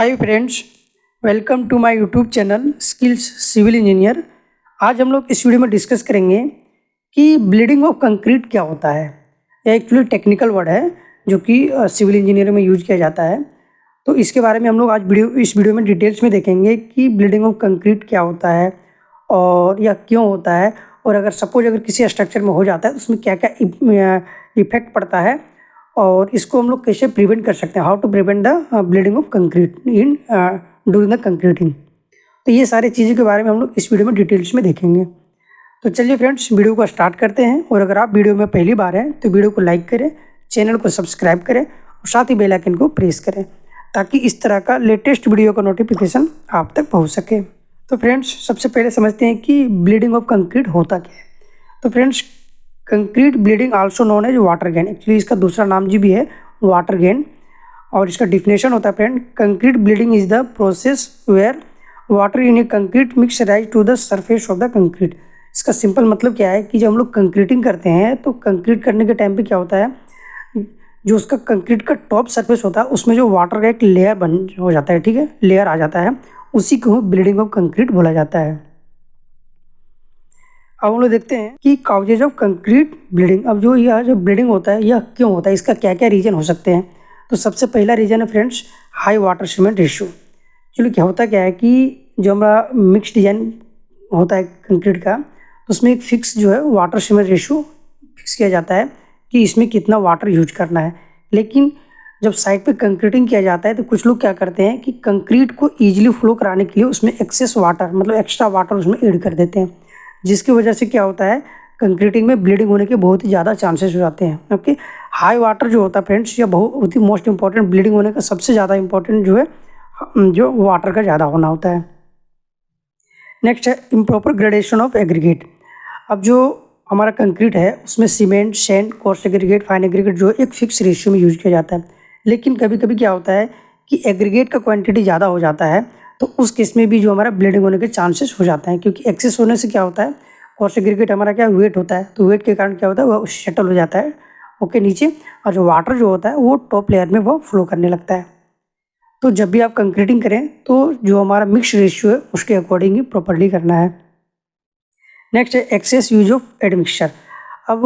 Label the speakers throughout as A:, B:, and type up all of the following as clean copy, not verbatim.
A: Hi friends, welcome to my YouTube channel skills civil engineer. आज हम लोग इस वीडियो में डिस्कस करेंगे कि ब्लीडिंग ऑफ कंक्रीट क्या होता है। यह एक्चुअली टेक्निकल वर्ड है जो कि सिविल इंजीनियरिंग में यूज किया जाता है। तो इसके बारे में हम लोग आज इस वीडियो में डिटेल्स में देखेंगे कि ब्लीडिंग ऑफ कंक्रीट क्या होता है और यह क्यों होता है, और अगर किसी स्ट्रक्चर में हो जाता है तो उसमें क्या क्या इफेक्ट पड़ता है और इसको हम लोग कैसे प्रिवेंट कर सकते हैं, how to prevent the bleeding of concrete in during the concreting. तो ये सारी चीज़ों के बारे में हम लोग इस वीडियो में डिटेल्स में देखेंगे। तो चलिए फ्रेंड्स, वीडियो को स्टार्ट करते हैं। और अगर आप वीडियो में पहली बार हैं तो वीडियो को लाइक करें, चैनल को सब्सक्राइब करें और साथ ही बेल आइकन को प्रेस करें ताकि इस तरह का लेटेस्ट वीडियो का नोटिफिकेशन आप तक पहुँच सके। तो फ्रेंड्स, सबसे पहले समझते हैं कि ब्लीडिंग ऑफ कंक्रीट होता क्या है। तो friends, concrete bleeding also known as water gain, actually इसका दूसरा नाम जी भी है वाटर गेन। और इसका डिफिनेशन होता है friend, concrete bleeding is the process where water in a concrete mix rise to the surface of the concrete. इसका सिंपल मतलब क्या है कि जब हम लोग कंक्रीटिंग करते हैं तो कंक्रीट करने के टाइम पे क्या होता है, जो उसका कंक्रीट का टॉप सरफेस होता है उसमें जो वाटर का एक लेयर बन हो जाता है, ठीक है, लेयर आ जाता है, उसी को ब्लीडिंग ऑफ कंक्रीट बोला जाता है। अब हम लोग देखते हैं कि काउजेज ऑफ कंक्रीट ब्लीडिंग। अब जो ब्लीडिंग होता है यह क्यों होता है, इसका क्या क्या रीजन हो सकते हैं। तो सबसे पहला रीजन है friends, high water cement ratio. चलिए, क्या है कि जो हमारा मिक्स डिजाइन होता है कंक्रीट का, तो उसमें एक फिक्स जो है वाटर सीमेंट रेशियो फिक्स किया जाता है कि इसमें कितना वाटर यूज करना है। लेकिन जब साइड पे कंक्रीटिंग किया जाता है तो कुछ लोग क्या करते हैं कि कंक्रीट को ईजिली फ्लो कराने के लिए उसमें एक्सेस वाटर, मतलब एक्स्ट्रा वाटर उसमें ऐड कर देते हैं, जिसकी वजह से क्या होता है, कंक्रीटिंग में ब्लीडिंग होने के बहुत ही ज़्यादा चांसेस हो जाते हैं। ओके, हाई वाटर जो होता है फ्रेंड्स, यह बहुत ही मोस्ट इंपॉर्टेंट, ब्लीडिंग होने का सबसे ज़्यादा इंपॉर्टेंट जो है, जो वाटर का ज़्यादा होना होता है। नेक्स्ट है इम्प्रॉपर ग्रेडेशन ऑफ एग्रीगेट। अब जो हमारा कंक्रीट है उसमें cement, sand, coarse aggregate, fine aggregate जो एक फिक्स रेशियो में यूज किया जाता है। लेकिन कभी कभी क्या होता है कि एग्रीगेट का क्वांटिटी ज़्यादा हो जाता है, तो उस केस में भी जो हमारा ब्लीडिंग होने के चांसेस हो जाते हैं, क्योंकि एक्सेस होने से क्या होता है, कोर्स एग्रीगेट हमारा क्या वेट होता है, तो वेट के कारण क्या होता है वह सेटल हो जाता है ओके नीचे, और जो वाटर जो होता है वो टॉप लेयर में वो फ्लो करने लगता है। तो जब भी आप कंक्रीटिंग करें तो जो हमारा मिक्स रेशियो है उसके अकॉर्डिंग ही प्रॉपर्ली करना है। नेक्स्ट है एक्सेस यूज ऑफ एडमिक्सचर। अब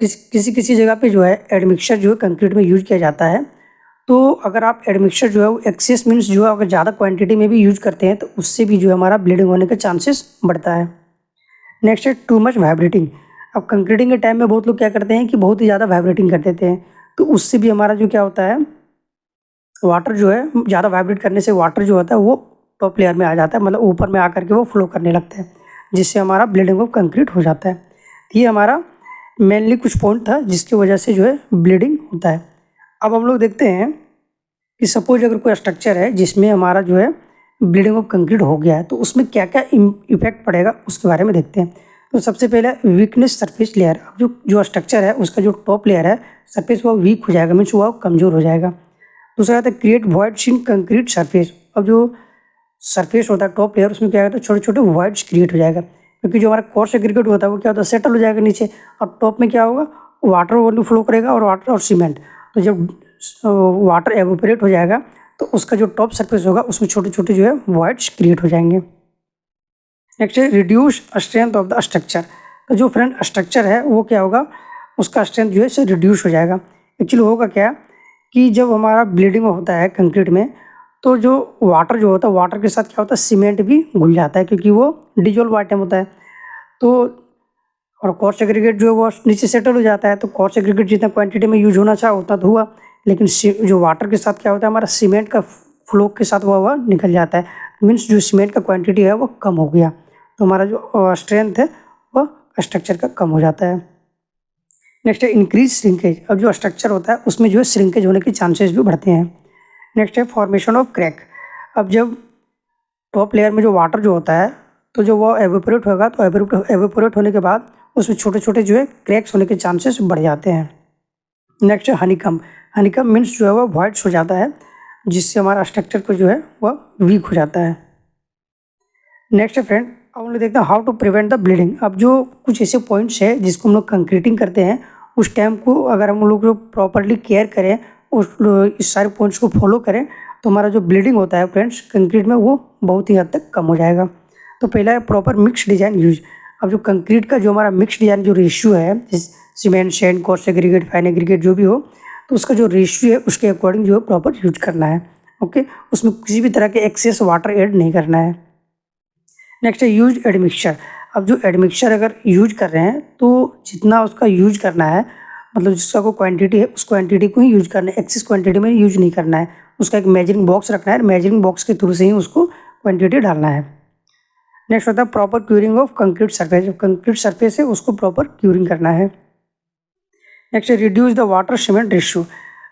A: किसी जगह पे जो है एडमिक्सचर जो है कंक्रीट में यूज किया जाता है, तो अगर आप एडमिक्सचर जो है वो एक्सेस मीन्स जो है अगर ज़्यादा क्वांटिटी में भी यूज करते हैं तो उससे भी जो है हमारा ब्लीडिंग होने का चांसेस बढ़ता है। नेक्स्ट है टू मच वाइब्रेटिंग। अब कंक्रीटिंग के टाइम में बहुत लोग क्या करते हैं कि बहुत ही ज़्यादा वाइब्रेटिंग कर देते हैं, तो उससे भी हमारा जो क्या होता है, वाटर जो है ज़्यादा वाइब्रेट करने से वाटर जो होता है वो टॉप लेयर में आ जाता है, मतलब ऊपर में आकर के वो फ्लो करने लगता है, जिससे हमारा ब्लीडिंग ऑफ कंक्रीट हो जाता है। ये हमारा मेनली कुछ पॉइंट था जिसकी वजह से जो है ब्लीडिंग होता है। अब हम लोग देखते हैं कि सपोज अगर कोई स्ट्रक्चर है जिसमें हमारा जो है ब्लीडिंग ऑफ कंक्रीट हो गया है तो उसमें क्या क्या इफेक्ट पड़ेगा उसके बारे में देखते हैं। तो सबसे पहले वीकनेस सरफेस लेयर। अब जो स्ट्रक्चर है उसका जो टॉप लेयर है सरफेस वो वीक हो जाएगा, मीन्स वो कमज़ोर हो जाएगा। दूसरा आता है create voids in concrete surface. अब जो सरफेस होता है टॉप लेयर उसमें क्या होता है, छोटे छोटे वॉइड्स क्रिएट हो जाएगा, क्योंकि जो हमारा कोर्स एग्रीगेट होता है वो क्या होता है, सेटल हो जाएगा नीचे, और टॉप में क्या होगा, वाटर ओनली फ्लो करेगा और वाटर और सीमेंट। तो जब वाटर एवोपरेट हो जाएगा तो उसका जो टॉप सरफेस होगा उसमें छोटे छोटे जो है वॉइड्स क्रिएट हो जाएंगे। नेक्स्ट है reduce strength of the structure. तो जो फ्रेंड स्ट्रक्चर है वो क्या होगा, उसका स्ट्रेंथ जो है से रिड्यूस हो जाएगा। एक्चुअली होगा क्या कि जब हमारा ब्लीडिंग होता है कंक्रीट में तो जो वाटर जो होता है, वाटर के साथ क्या होता है, सीमेंट भी घुल जाता है, क्योंकि वो डिजोल्व आइटम होता है। तो और कोर्स एग्रीगेट जो है वो नीचे सेटल हो जाता है, तो कोर्स एग्रीगेट जितना क्वांटिटी में यूज होना चाहिए उतना तो हुआ, लेकिन जो वाटर के साथ क्या होता है, हमारा सीमेंट का फ्लो के साथ वह निकल जाता है, मीन्स जो सीमेंट का क्वांटिटी है वो कम हो गया, तो हमारा जो स्ट्रेंथ है वह स्ट्रक्चर का कम हो जाता है। नेक्स्ट है इंक्रीज श्रिंकेज। अब जो स्ट्रक्चर होता है उसमें जो है श्रिंकेज होने के चांसेस भी बढ़ते हैं। नेक्स्ट है फॉर्मेशन ऑफ क्रैक। अब जब टॉप लेयर में जो वाटर जो होता है तो जो वो एवेपोरेट होगा, तो एवेपोरेट होने के बाद उसमें छोटे छोटे जो है क्रैक्स होने के चांसेस बढ़ जाते हैं। नेक्स्ट है हनीकम। हनीकम मीन्स जो है वो वॉइड्स हो जाता है, जिससे हमारा स्ट्रक्चर को जो है वह वीक हो जाता है। नेक्स्ट है फ्रेंड, अब हम लोग देखते हैं how to prevent the bleeding. अब जो कुछ ऐसे पॉइंट्स है जिसको हम लोग कंक्रीटिंग करते हैं उस टाइम को अगर हम लोग प्रॉपरली केयर करें, उस इस सारे पॉइंट्स को फॉलो करें तो हमारा जो ब्लीडिंग होता है फ्रेंड्स कंक्रीट में वो बहुत ही हद तक कम हो जाएगा। तो पहला है प्रॉपर मिक्स डिज़ाइन यूज। अब जो कंक्रीट का जो हमारा मिक्स डिज़ाइन जो रेशियो है, cement, sand, coarse aggregate, fine aggregate जो भी हो, तो उसका जो रेशियो है उसके अकॉर्डिंग जो है प्रॉपर यूज करना है। ओके, उसमें किसी भी तरह के एक्सेस वाटर ऐड नहीं करना है। नेक्स्ट है यूज एडमिक्सचर। अब जो एडमिक्सचर अगर यूज कर रहे हैं तो जितना उसका यूज करना है, मतलब जिसका कोई क्वांटिटी है उस क्वांटिटी को ही यूज करना है, एक्सेस क्वांटिटी में यूज नहीं करना है। उसका एक मेजरिंग बॉक्स रखना है, मेजरिंग बॉक्स के थ्रू से ही उसको क्वांटिटी डालना है। नेक्स्ट होता है proper curing of concrete surface. जो कंक्रीट सरफेस है उसको प्रॉपर क्यूरिंग करना है। नेक्स्ट है reduce the water cement ratio.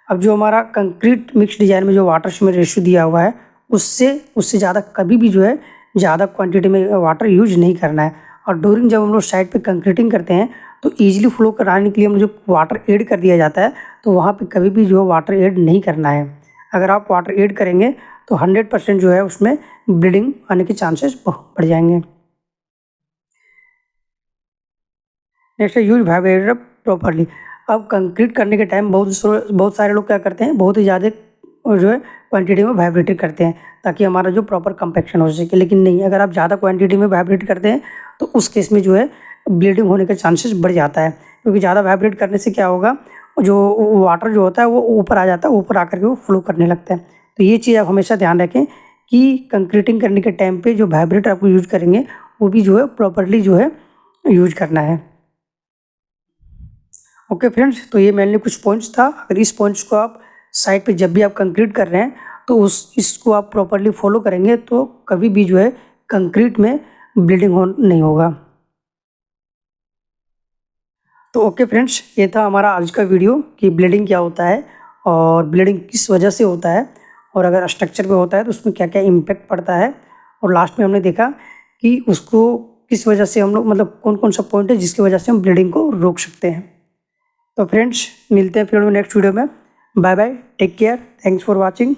A: अब जो हमारा कंक्रीट मिक्स डिजाइन में जो वाटर सीमेंट रेशियो दिया हुआ है उससे ज़्यादा कभी भी जो है ज़्यादा क्वांटिटी में वाटर यूज नहीं करना है। और डोरिंग जब हम लोग साइड पे कंक्रीटिंग करते हैं तो ईजिली फ्लो कराने के लिए हम जो वाटर ऐड कर दिया जाता है, तो वहाँ पे कभी भी जो है वाटर ऐड नहीं करना है। अगर आप वाटर ऐड करेंगे तो 100% जो है उसमें ब्लीडिंग आने के चांसेस बढ़ जाएंगे। नेक्स्ट है यूज वाइब्रेटर प्रॉपरली। अब कंक्रीट करने के टाइम बहुत सारे लोग क्या करते हैं, बहुत ही ज़्यादा जो है क्वांटिटी में वाइब्रेटेड करते हैं ताकि हमारा जो प्रॉपर कंपैक्शन हो सके। लेकिन नहीं, अगर आप ज़्यादा क्वांटिटी में वाइब्रेट करते हैं तो उस केस में जो है ब्लीडिंग होने का चांसेस बढ़ जाता है, क्योंकि ज़्यादा वाइब्रेट करने से क्या होगा, जो वाटर जो होता है वो ऊपर आ जाता है, ऊपर आकर के वो फ्लो करने लगता है। तो ये चीज़ आप हमेशा ध्यान रखें कि कंक्रीटिंग करने के टाइम पे जो वाइब्रेटर आपको यूज करेंगे वो भी जो है प्रॉपरली जो है यूज करना है। ओके फ्रेंड्स, तो ये मेनली कुछ पॉइंट्स था। अगर इस पॉइंट्स को आप साइड पे जब भी आप कंक्रीट कर रहे हैं तो इसको आप प्रॉपरली फॉलो करेंगे तो कभी भी जो है कंक्रीट में ब्लीडिंग हो नहीं होगा। तो ओके फ्रेंड्स, ये था हमारा आज का वीडियो कि ब्लीडिंग क्या होता है और ब्लीडिंग किस वजह से होता है, और अगर स्ट्रक्चर पे होता है तो उसमें क्या क्या इम्पैक्ट पड़ता है। और लास्ट में हमने देखा कि उसको किस वजह से हम लोग, मतलब कौन कौन सा पॉइंट है जिसकी वजह से हम ब्लीडिंग को रोक सकते हैं। तो फ्रेंड्स, मिलते हैं फिर नेक्स्ट वीडियो में। Bye bye, take care, thanks for watching.